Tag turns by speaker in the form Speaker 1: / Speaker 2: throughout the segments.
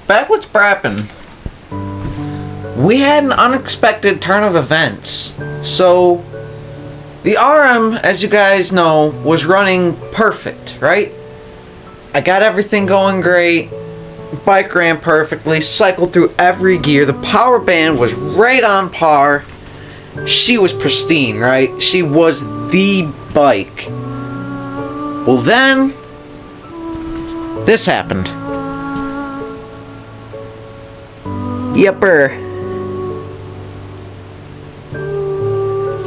Speaker 1: back what's brapping. We had an unexpected turn of events. So, the RM, as you guys know, was running perfect, right? I got everything going great. Bike ran perfectly, cycled through every gear. The power band was right on par. She was pristine, right? She was the bike. Well, then, this happened. Yepper.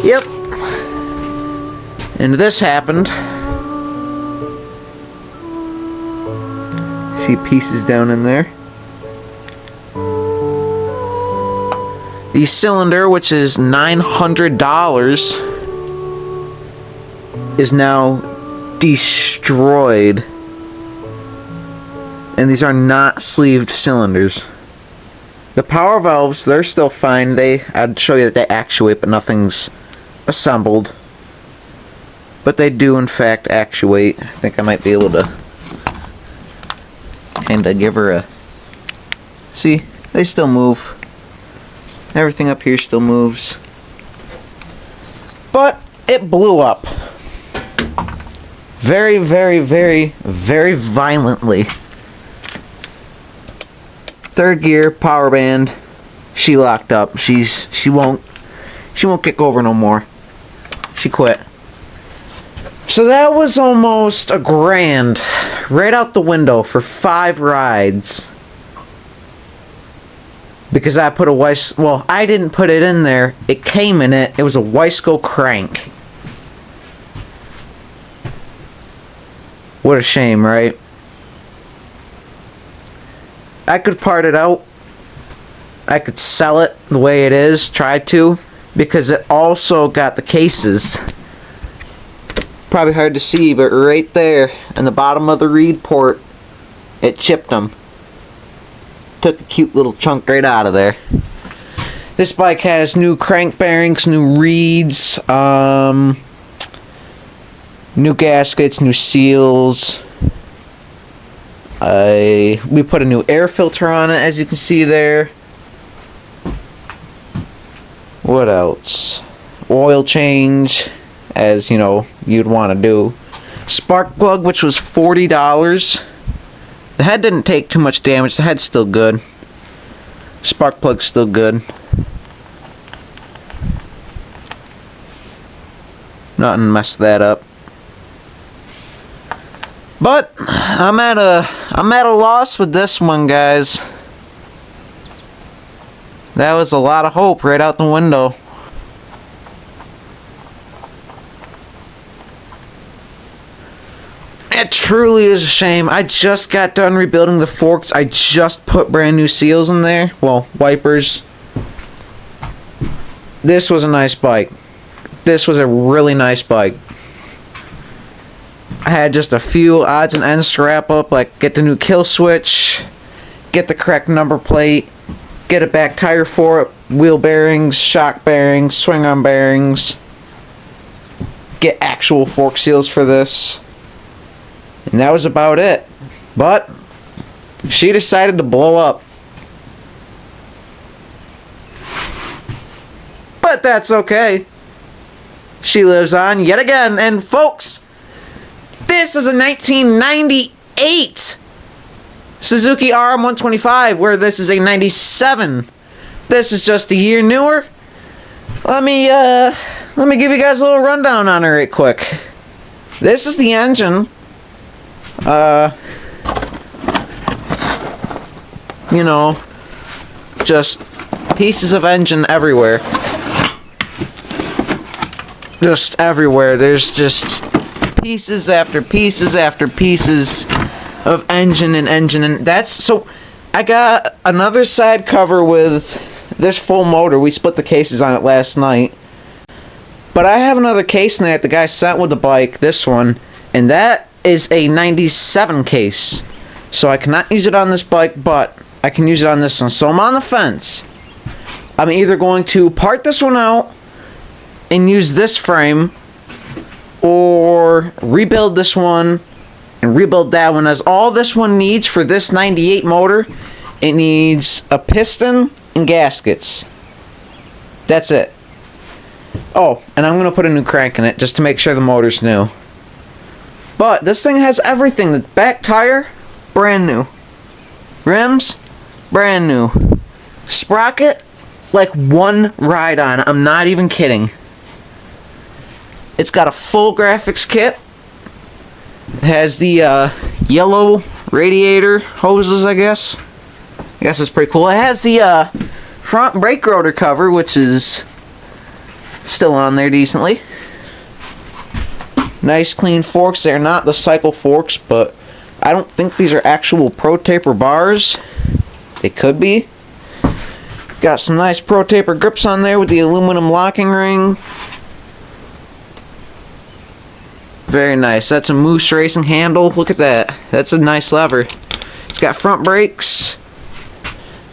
Speaker 1: Yep. And this happened. See pieces down in there. The cylinder, which is $900, is now destroyed. And these are not sleeved cylinders. The power valves, they're still fine. I'd show you that they actuate, but nothing's assembled. But they do, in fact, actuate. I think I might be able to kind of give her a... See, they still move. Everything up here still moves. But it blew up. Very, very, very, very violently. Third gear, power band. She locked up. She won't kick over no more. She quit. So that was almost $1,000 right out the window for 5 rides. Because I put I didn't put it in there. It came in it. It was a Wiseco crank. What a shame, right? I could part it out. I could sell it the way it is. Try to. Because it also got the cases. Probably hard to see, but right there in the bottom of the reed port, it chipped them. Took a cute little chunk right out of there. This bike has new crank bearings, new reeds, new gaskets, new seals. We put a new air filter on it, as you can see there. What else? Oil change, as you know, you'd want to do. Spark plug, which was $40. The head didn't take too much damage. The head's still good. Spark plug's still good. Nothing messed that up. But I'm at a loss with this one, guys. That was a lot of hope right out the window. It truly is a shame. I just got done rebuilding the forks. I just put brand new seals in there. Well, wipers. This was a nice bike. This was a really nice bike. I had just a few odds and ends to wrap up, like get the new kill switch, get the correct number plate, get a back tire for it, wheel bearings, shock bearings, swing arm bearings, get actual fork seals for this. And that was about it. But she decided to blow up. But that's okay. She lives on yet again. And folks, this is a 1998 Suzuki RM125, where this is a 97. This is just a year newer. Let me give you guys a little rundown on her right quick. This is the engine. You know, just pieces of engine everywhere. Just everywhere. There's just pieces after pieces after pieces of engine and that's so. I got another side cover with this full motor. We split the cases on it last night. But I have another case in there that the guy sent with the bike, this one, and that is a 97 case. So I cannot use it on this bike, but I can use it on this one. So I'm on the fence. I'm either going to part this one out and use this frame, or rebuild this one and rebuild that one, as all this one needs for this 98 motor It needs a piston and gaskets. That's it. Oh, and I'm going to put a new crank in it just to make sure the motor's new. But this thing has everything. The back tire, brand new. Rims, brand new. Sprocket, like one ride on. I'm not even kidding. It's got a full graphics kit. It has the yellow radiator hoses, I guess. I guess it's pretty cool. It has the front brake rotor cover, which is still on there decently. Nice clean forks. They're not the cycle forks, but I don't think these are actual Pro Taper bars. They could be. Got some nice Pro Taper grips on there with the aluminum locking ring. Very nice. That's a Moose Racing handle. Look at that. That's a nice lever. It's got front brakes.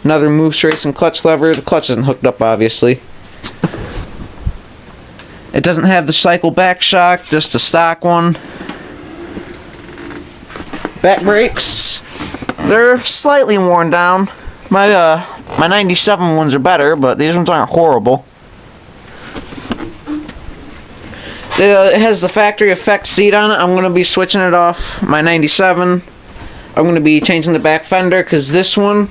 Speaker 1: Another Moose Racing clutch lever. The clutch isn't hooked up, obviously. It doesn't have the cycle back shock, just a stock one. Back brakes. They're slightly worn down. My 97 ones are better, but these ones aren't horrible. It has the factory effect seat on it. I'm going to be switching it off my 97. I'm going to be changing the back fender because this one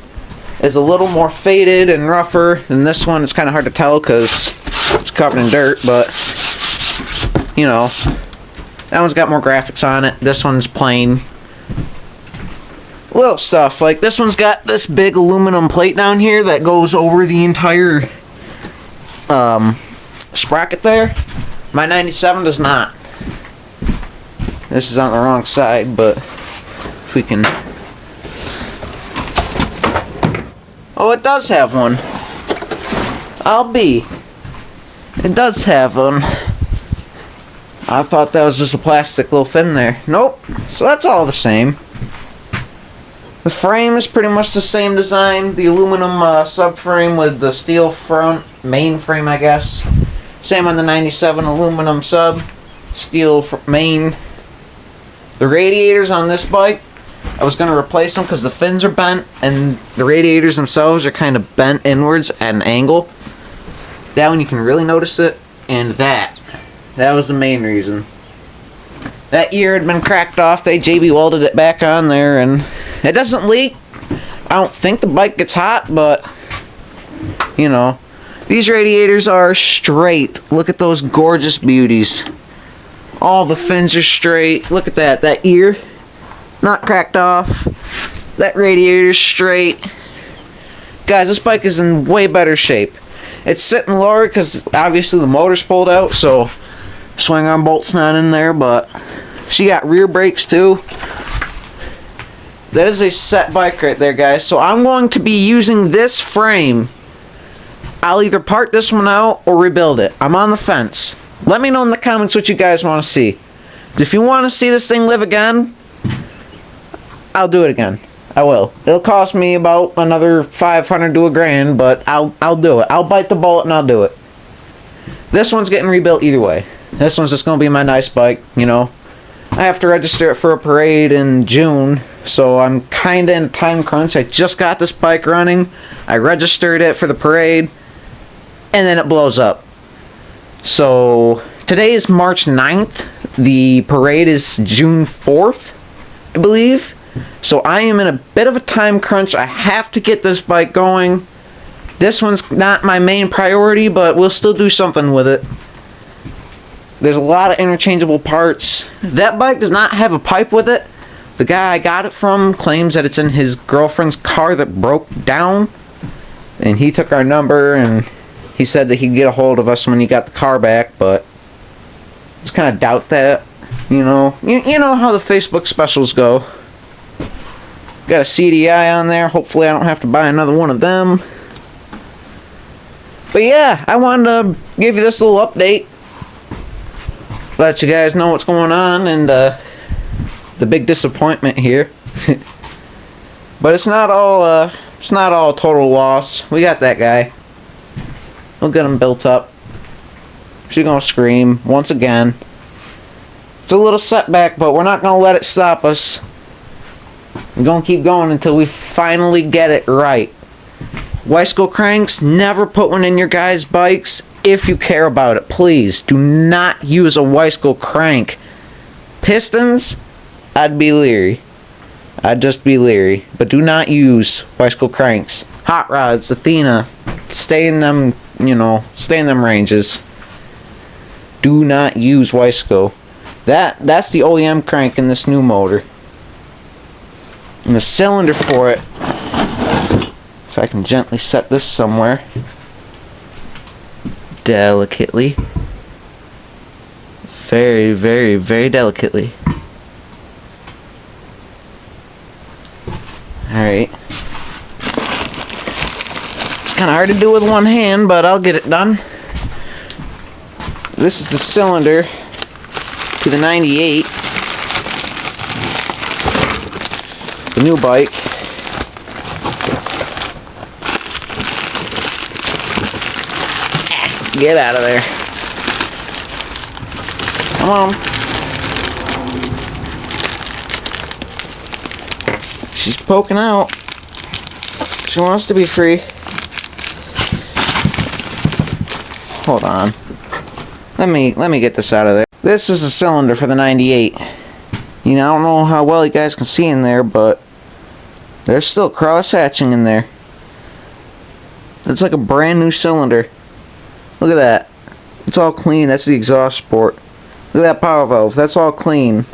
Speaker 1: is a little more faded and rougher than this one. It's kind of hard to tell because it's covered in dirt, but you know, that one's got more graphics on it. This one's plain. Little stuff, like this one's got this big aluminum plate down here that goes over the entire sprocket there. My 97 does not. This is on the wrong side, but if we can... Oh, it does have one. It does have one. I thought that was just a plastic little fin there. Nope. So that's all the same. The frame is pretty much the same design. The aluminum subframe with the steel front main frame, I guess. Same on the 97 aluminum sub, steel main. The radiators on this bike, I was going to replace them because the fins are bent and the radiators themselves are kind of bent inwards at an angle. That one you can really notice it, and that was the main reason. That ear had been cracked off. They JB welded it back on there, and it doesn't leak. I don't think the bike gets hot, but you know. These radiators are straight. Look at those gorgeous beauties. All the fins are straight. Look at that. That ear, not cracked off. That radiator's straight. Guys, this bike is in way better shape. It's sitting lower because obviously the motor's pulled out, so swing arm bolt's not in there, but she got rear brakes too. That is a set bike right there, guys. So I'm going to be using this frame. I'll either part this one out or rebuild it. I'm on the fence. Let me know in the comments what you guys want to see. If you want to see this thing live again, I'll do it again. I will. It'll cost me about another $500 to $1,000, but I'll do it. I'll bite the bullet and I'll do it. This one's getting rebuilt either way. This one's just going to be my nice bike, you know. I have to register it for a parade in June, so I'm kind of in a time crunch. I just got this bike running. I registered it for the parade. And then it blows up. So today is March 9th. The parade is June 4th, I believe. So I am in a bit of a time crunch. I have to get this bike going. This one's not my main priority, but we'll still do something with it. There's a lot of interchangeable parts. That bike does not have a pipe with it. The guy I got it from claims that it's in his girlfriend's car that broke down. And he took our number and he said that he'd get a hold of us when he got the car back, but just kind of doubt that, you know. You know how the Facebook specials go. Got a CDI on there. Hopefully I don't have to buy another one of them. But yeah, I wanted to give you this little update. Let you guys know what's going on and the big disappointment here. But it's not all total loss. We got that guy. We'll get him built up. She's gonna scream once again. It's a little setback, but we're not gonna let it stop us. We're gonna keep going until we finally get it right. Bicycle cranks, never put one in your guys' bikes if you care about it. Please, do not use a bicycle crank. Pistons, I'd be leery. I'd just be leery. But do not use bicycle cranks. Hot rods, Athena, stay in them, stay in them ranges. Do not use bicycle. That's the OEM crank in this new motor. And the cylinder for it, if I can gently set this somewhere, delicately, very, very, very delicately. Alright. It's kind of hard to do with one hand, but I'll get it done. This is the cylinder to the 98. The new bike. Get out of there. Come on. She's poking out. She wants to be free. Hold on. Let me get this out of there. This is the cylinder for the 98. I don't know how well you guys can see in there, but there's still cross hatching in there. It's like a brand new cylinder. Look at that. It's all clean. That's the exhaust port. Look at that power valve. That's all clean.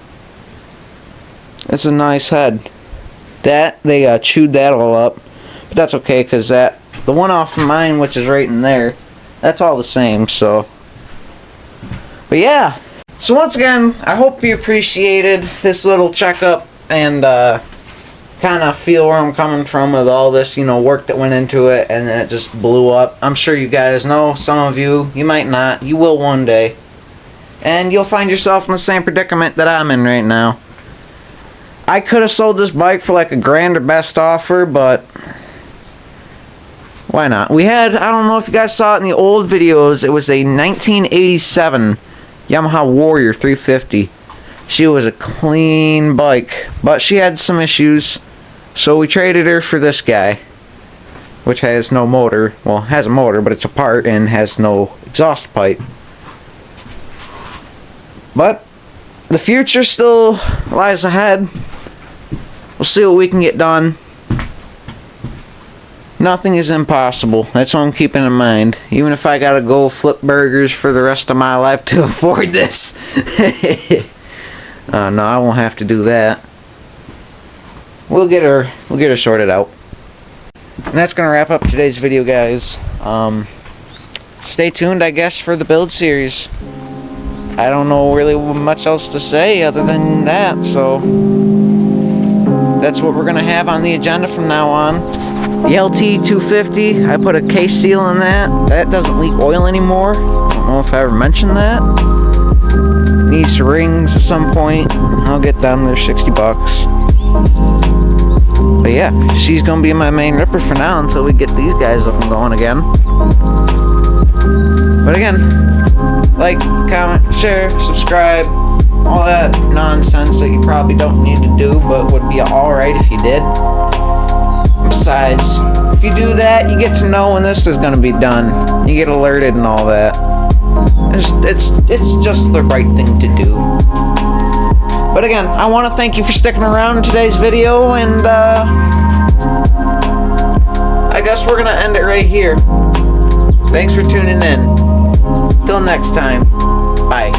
Speaker 1: That's a nice head. That, they chewed that all up. But that's okay, because the one off of mine, which is right in there, that's all the same, so. But yeah. So once again, I hope you appreciated this little checkup and kind of feel where I'm coming from with all this, work that went into it, and then it just blew up. I'm sure you guys know, some of you might not, you will one day. And you'll find yourself in the same predicament that I'm in right now. I could have sold this bike for like $1,000 or best offer, but why not? We had, I don't know if you guys saw it in the old videos, it was a 1987 Yamaha Warrior 350. She was a clean bike, but she had some issues, so we traded her for this guy, which has no motor. Well, has a motor, but it's apart and has no exhaust pipe. But the future still lies ahead. We'll see what we can get done. Nothing is impossible. That's what I'm keeping in mind. Even if I gotta go flip burgers for the rest of my life to afford this. No, I won't have to do that. We'll get her sorted out. And that's gonna wrap up today's video, guys. Stay tuned, I guess, for the build series. I don't know really much else to say other than that, so that's what we're gonna have on the agenda from now on. The LT 250, I put a case seal in that. That doesn't leak oil anymore. I don't know if I ever mentioned that. Needs rings at some point. I'll get them, they're 60 bucks. But yeah, she's gonna be my main ripper for now until we get these guys up and going again. But again, like, comment, share, subscribe, all that nonsense that you probably don't need to do, but would be alright if you did. Besides, if you do that, you get to know when this is going to be done. You get alerted and all that. It's just the right thing to do. But again, I want to thank you for sticking around in today's video, and I guess we're going to end it right here. Thanks for tuning in. Till next time, bye.